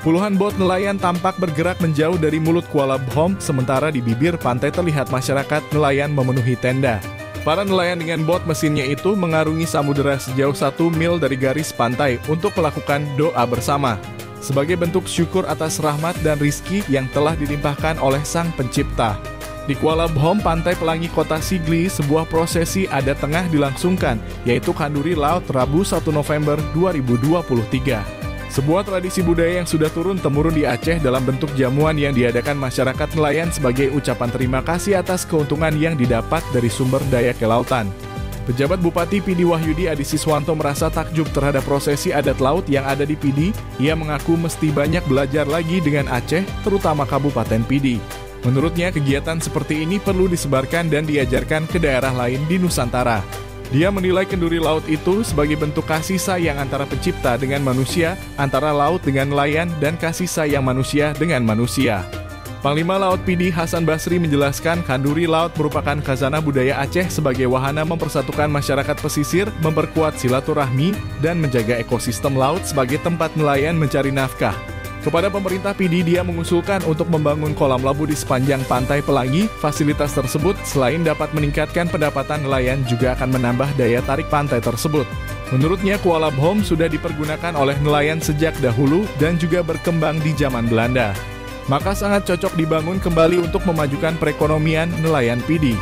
Puluhan bot nelayan tampak bergerak menjauh dari mulut Kuala Bhom, sementara di bibir pantai terlihat masyarakat nelayan memenuhi tenda. Para nelayan dengan bot mesinnya itu mengarungi samudera sejauh 1 mil dari garis pantai untuk melakukan doa bersama, sebagai bentuk syukur atas rahmat dan rizki yang telah dilimpahkan oleh Sang Pencipta. Di Kuala Bhom, Pantai Pelangi Kota Sigli, sebuah prosesi adat tengah dilangsungkan, yaitu Kanduri Laut Rabu 1 November 2023. Sebuah tradisi budaya yang sudah turun-temurun di Aceh dalam bentuk jamuan yang diadakan masyarakat nelayan sebagai ucapan terima kasih atas keuntungan yang didapat dari sumber daya kelautan. Pejabat Bupati Pidi Wahyudi Adi Siswanto merasa takjub terhadap prosesi adat laut yang ada di Pidi. Ia mengaku mesti banyak belajar lagi dengan Aceh, terutama Kabupaten Pidi. Menurutnya, kegiatan seperti ini perlu disebarkan dan diajarkan ke daerah lain di Nusantara. Dia menilai kenduri laut itu sebagai bentuk kasih sayang antara pencipta dengan manusia, antara laut dengan nelayan, dan kasih sayang manusia dengan manusia. Panglima Laut Pidi Hasan Basri menjelaskan kanduri laut merupakan khazanah budaya Aceh sebagai wahana mempersatukan masyarakat pesisir, memperkuat silaturahmi, dan menjaga ekosistem laut sebagai tempat nelayan mencari nafkah. Kepada pemerintah Pidi, dia mengusulkan untuk membangun kolam labu di sepanjang Pantai Pelangi. Fasilitas tersebut selain dapat meningkatkan pendapatan nelayan juga akan menambah daya tarik pantai tersebut. Menurutnya, Kuala Bhom sudah dipergunakan oleh nelayan sejak dahulu dan juga berkembang di zaman Belanda. Maka sangat cocok dibangun kembali untuk memajukan perekonomian nelayan Pidi.